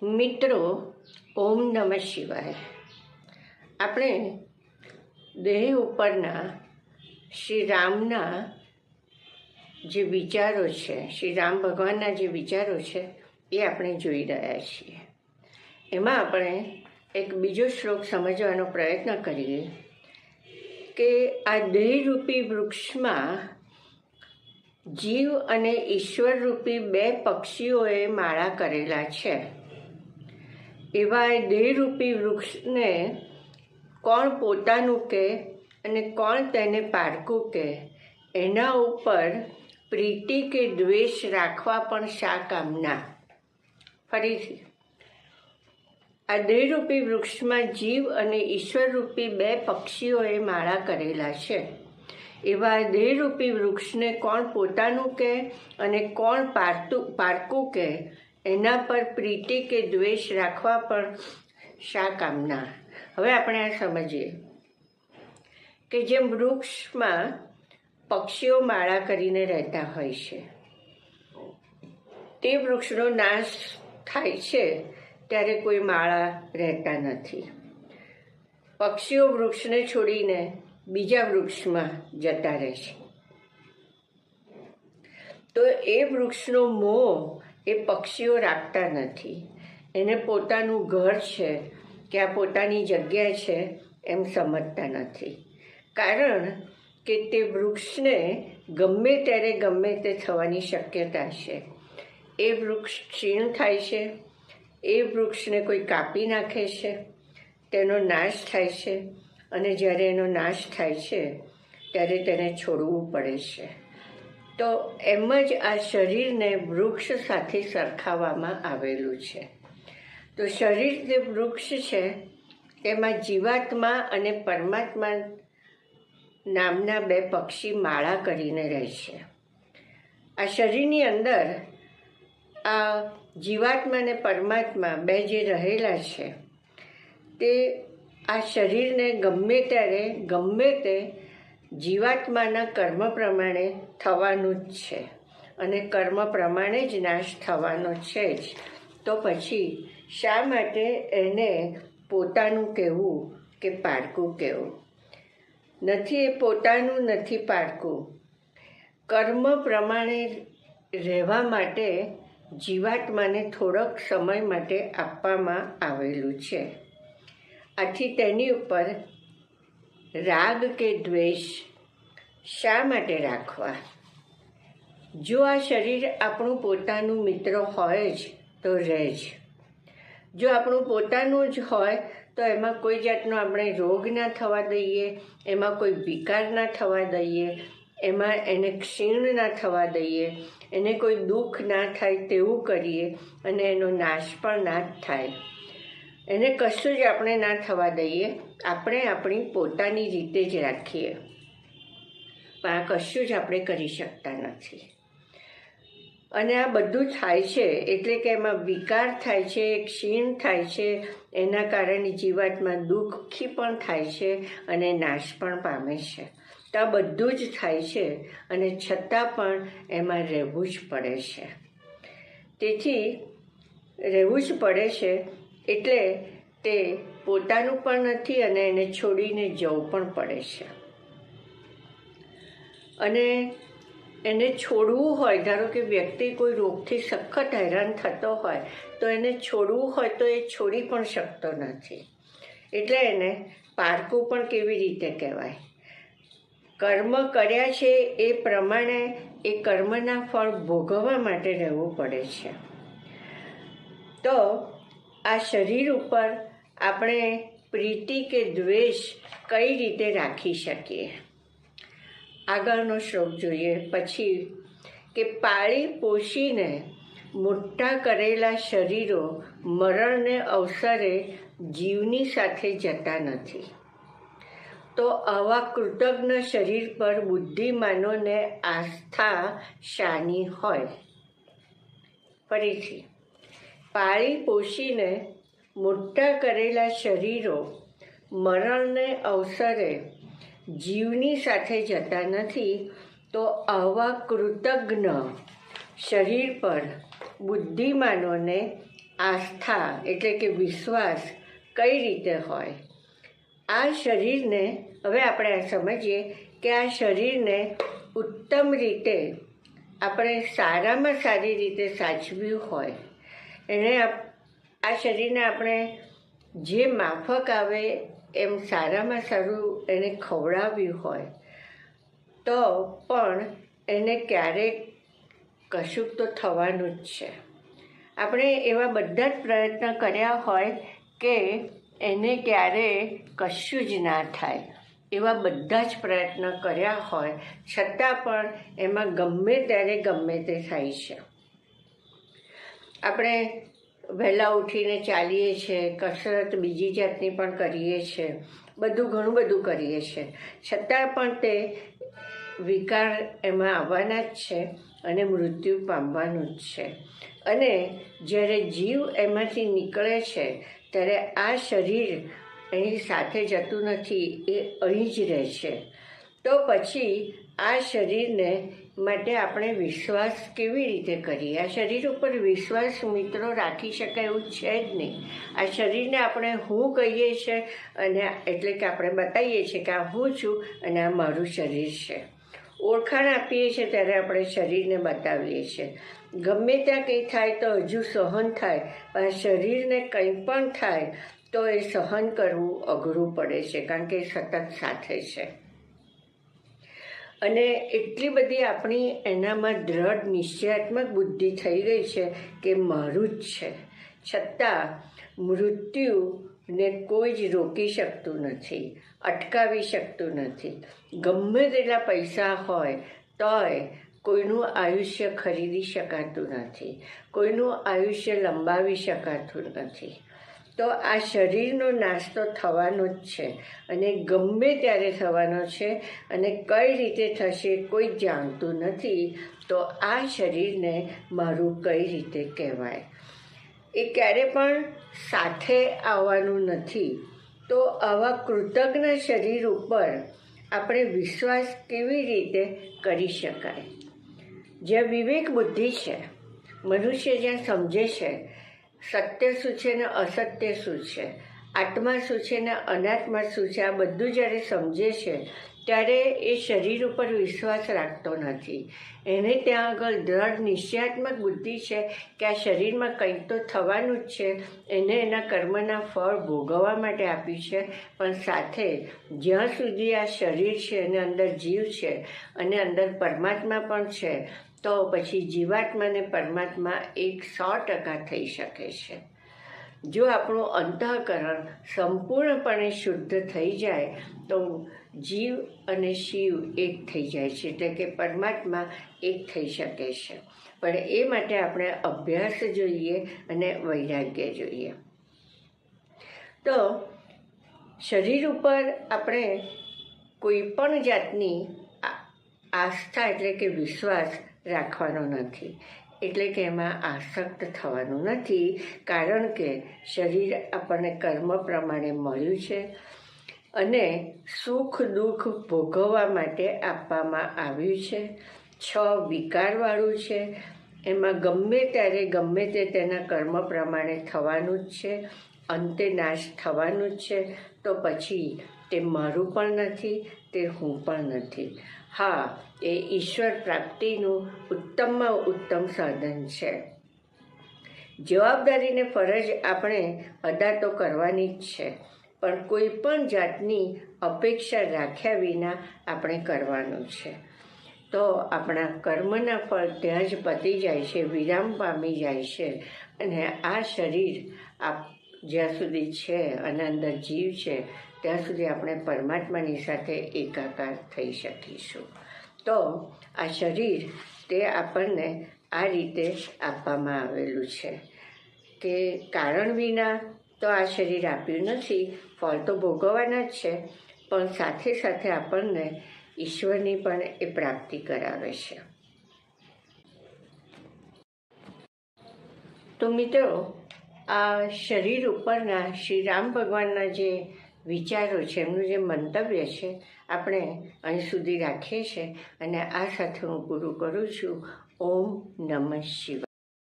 મિત્રો, ઓમ નમઃ શિવાય. આપણે દેહ ઉપરના શ્રી રામના જે વિચારો છે, શ્રી રામ ભગવાનના જે વિચારો છે એ આપણે જોઈ રહ્યા છીએ. એમાં આપણે એક બીજો શ્લોક સમજવાનો પ્રયત્ન કરીએ કે આ દેહરૂપી વૃક્ષમાં જીવ અને ઈશ્વરરૂપી બે પક્ષીઓએ માળા કરેલા છે. એવા દેહરૂપી વૃક્ષને કોણ પોતાનું કે અને કોણ તેને પારકું કે, એના ઉપર પ્રીતિ કે દ્વેષ રાખવા પણ શા કામના. ફરીથી, આ દેહરૂપી વૃક્ષમાં જીવ અને ઈશ્વરરૂપી બે પક્ષીઓએ માળા કરેલા છે. એવા દેહરૂપી વૃક્ષને કોણ પોતાનું કે અને કોણ પારકું કે, એના પર પ્રીતિ કે દ્વેષ રાખવા પણ શા કામના. હવે આપણે આ સમજીએ કે જેમ વૃક્ષમાં પક્ષીઓ માળા કરીને રહેતા હોય છે, તે વૃક્ષનો નાશ થાય છે ત્યારે કોઈ માળા રહેતા નથી. પક્ષીઓ વૃક્ષને છોડીને બીજા વૃક્ષમાં જતા રહે છે. તો એ વૃક્ષનો મોહ એ પક્ષીઓ રાખતા નથી. એને પોતાનું ઘર છે કે આ પોતાની જગ્યા છે એમ સમજતા નથી. કારણ કે તે વૃક્ષને ગમે ત્યારે ગમે તે થવાની શક્યતા છે. એ વૃક્ષ ક્ષીણ થાય છે, એ વૃક્ષને કોઈ કાપી નાખે છે, તેનો નાશ થાય છે અને જ્યારે એનો નાશ થાય છે ત્યારે તેને છોડવું પડે છે. તો એમ જ આ શરીરને વૃક્ષ સાથે સરખાવવામાં આવેલું છે. તો શરીર જે વૃક્ષ છે તેમાં જીવાત્મા અને પરમાત્મા નામના બે પક્ષી માળા કરીને રહે છે. આ શરીરની અંદર આ જીવાત્મા અને પરમાત્મા બે જે રહેલા છે તે આ શરીરને ગમે ત્યારે ગમે તે જીવાત્માના કર્મ પ્રમાણે થવાનું જ છે અને કર્મ પ્રમાણે જ નાશ થવાનો છે જ. તો પછી શા માટે એને પોતાનું કહેવું કે પારકું કહેવું? નથી એ પોતાનું, નથી પારકું. કર્મ પ્રમાણે રહેવા માટે જીવાત્માને થોડોક સમય માટે આપવામાં આવેલું છે. આથી તેની ઉપર રાગ કે દ્વેષ શા માટે રાખવા? જો આ શરીર આપણું પોતાનું મિત્ર હોય જ તો રહે જ. જો આપણું પોતાનું જ હોય તો એમાં કોઈ જાતનો આપણે રોગ ના થવા દઈએ, એમાં કોઈ વિકાર ના થવા દઈએ, એમાં એને ક્ષીણ ના થવા દઈએ, એને કોઈ દુઃખ ના થાય તેવું કરીએ અને એનો નાશ પણ ના થાય. એને કશું જ આપણે ના થવા દઈએ. આપણે આપણી પોતાની રીતે જ રાખીએ, પણ આ કશું જ આપણે કરી શકતા નથી. અને આ બધું થાય છે એટલે કે એમાં વિકાર થાય છે, ક્ષીણ થાય છે, એના કારણે જીવાત્મા દુઃખી પણ થાય છે અને નાશ પણ પામે છે. તો આ બધું જ થાય છે અને છતાં પણ એમાં રહેવું જ પડે છે. તેથી રહેવું જ પડે છે એટલે તે પોતાનું પણ નથી અને એને છોડીને જવું પણ પડે છે. અને એને છોડવું હોય, ધારો કે વ્યક્તિ કોઈ રોગથી સખત હેરાન થતો હોય તો એને છોડવું હોય તો એ છોડી પણ શકતો નથી. એટલે એને પારકું પણ કેવી રીતે કહેવાય? કર્મ કર્યા છે એ પ્રમાણે એ કર્મના ફળ ભોગવવા માટે રહેવું પડે છે. તો આ શરીર ઉપર આપણે પ્રીતિ કે દ્વેષ કઈ રીતે રાખી શકીએ? આગળનો શ્લોક જોઈએ પછી કે પાળી પોષીને મોટા કરેલા શરીરો મરણને અવસરે જીવની સાથે જતા નથી. તો આવા કૃતજ્ઞ શરીર પર બુદ્ધિમાનોને આસ્થા શાની હોય? ફરીથી, પાળી પોષીને મોટા કરેલા શરીરો મરણને અવસરે જીવની સાથે જતા નથી. તો આવા કૃતજ્ઞ શરીર પર બુદ્ધિમાનોને આસ્થા એટલે કે વિશ્વાસ કઈ રીતે હોય. આ શરીરને હવે આપણે સમજીએ કે આ શરીરને ઉત્તમ રીતે આપણે સારામાં સારી રીતે સાચવ્યું હોય, આ શરીરને આપણે જે માફક આવે એમ સારામાં સારું એને ખવડાવ્યું હોય તો પણ એને ક્યારેક કશુંક તો થવાનું જ છે. આપણે એવા બધા જ પ્રયત્ન કર્યા હોય કે એને ક્યારે કશું જ ના થાય, એવા બધા જ પ્રયત્ન કર્યા હોય છતાં પણ એમાં ગમે ત્યારે ગમે તે થાય છે. આપણે વહેલા ઉઠીને ચાલીએ છીએ, કસરત બીજી જાતની પણ કરીએ છીએ, ઘણું બધું કરીએ છીએ, છતાં પણ તે વિકાર એમાં આવવાના જ છે અને મૃત્યુ પામવાનું જ છે. અને જ્યારે જીવ એમાંથી નીકળે છે ત્યારે આ શરીર એની સાથે જતું નથી, એ અહીં જ રહે છે. તો પછી આ શરીરને માટે આપણે વિશ્વાસ કેવી રીતે કરીએ? આ શરીર ઉપર વિશ્વાસ મિત્રો રાખી શકાય એવું છે જ નહીં. આ શરીરને આપણે હું કહીએ છીએ અને એટલે કે આપણે બતાવીએ છીએ કે આ હું છું અને આ મારું શરીર છે. ઓળખાણ આપીએ છીએ ત્યારે આપણે શરીરને બતાવીએ છીએ. ગમે ત્યાં કંઈ થાય તો હજુ સહન થાય, પણ શરીરને કંઈ પણ થાય તો એ સહન કરવું અઘરું પડે છે, કારણ કે એ સતત સાથે છે. અને એટલી બધી આપણી એનામાં દ્રઢ નિશ્ચયાત્મક બુદ્ધિ થઈ ગઈ છે કે મારું જ છે, છતાં મૃત્યુને કોઈ જ રોકી શકતું નથી, અટકાવી શકતું નથી. ગમે તેટલા પૈસા હોય તોય કોઈનું આયુષ્ય ખરીદી શકાતું નથી, કોઈનું આયુષ્ય લંબાવી શકાતું નથી. તો આ શરીરનો નાશ તો થવાનો જ છે અને ગમે ત્યારે થવાનો છે અને કઈ રીતે થશે કોઈ જાણતું નથી. તો આ શરીરને મારું કઈ રીતે કહેવાય? એ ક્યારે પણ સાથે આવવાનું નથી. તો આવા કૃતજ્ઞ શરીર ઉપર આપણે વિશ્વાસ કેવી રીતે કરી શકાય? જ્યાં વિવેક બુદ્ધિ છે, મનુષ્ય જ્યાં સમજે છે સત્ય શું છે ને અસત્ય શું છે, આત્મા શું છે ને અનાત્મા શું છે, આ બધું જ્યારે સમજે છે ત્યારે એ શરીર ઉપર વિશ્વાસ રાખતો નથી. એને ત્યાં આગળ દ્રઢ નિશ્ચયાત્મક બુદ્ધિ છે કે આ શરીરમાં કંઈક તો થવાનું જ છે, એને એના કર્મના ફળ ભોગવવા માટે આપ્યું છે. પણ સાથે જ્યાં સુધી આ શરીર છે અને અંદર જીવ છે અને અંદર પરમાત્મા પણ છે, તો પછી જીવાત્મા અને પરમાત્મા 100% થઈ શકે છે. જો આપણું અંતઃકરણ સંપૂર્ણપણે શુદ્ધ થઈ જાય તો જીવ અને શિવ એક થઈ જાય છે, એટલે કે પરમાત્મા એક થઈ શકે છે. પણ એ માટે આપણે અભ્યાસ જોઈએ અને વૈરાગ્ય જોઈએ. તો શરીર ઉપર આપણે કોઈ પણ જાતની આસ્થા એટલે કે વિશ્વાસ રાખવાનો નથી, એટલે કે એમાં આસક્ત થવાનું નથી. કારણ કે શરીર આપણને કર્મ પ્રમાણે મળ્યું છે અને સુખ દુઃખ ભોગવવા માટે આપવામાં આવ્યું છે. 6 વિકારવાળું છે, એમાં ગમે ત્યારે ગમે તે તેના કર્મ પ્રમાણે થવાનું જ છે, અંતે નાશ થવાનું જ છે. તો પછી તે મારું પણ નથી, તે હું પણ નથી. હા, એ ઈશ્વર પ્રાપ્તિનું ઉત્તમમાં ઉત્તમ સાધન છે. જવાબદારીને ફરજ આપણે અદા તો કરવાની જ છે, પણ કોઈ પણ જાતની અપેક્ષા રાખ્યા વિના આપણે કરવાનું છે. તો આપણા કર્મના ફળ ત્યાં જ પતી જાય છે, વિરામ પામી જાય છે. અને આ શરીર જ્યાં સુધી છે અને અંદર જીવ છે ત્યાં સુધી આપણે પરમાત્માની સાથે એકાકાર થઈ શકીશું. તો આ શરીર તે આપણને આ રીતે આપવામાં આવેલું છે કે કારણ વિના તો આ શરીર આપ્યું નથી. ફળ તો ભોગવવાના જ છે, પણ સાથે સાથે આપણને ઈશ્વરની પણ એ પ્રાપ્તિ કરાવે છે. તો મિત્રો, આ શરીર ઉપરના શ્રી રામ ભગવાનના જે વિચારો છે, એમનું જે મંતવ્ય છે, આપણે અહીં સુધી રાખીએ છીએ અને આ સાથે હું પૂરું કરું છું. ઓમ નમઃ શિવાય.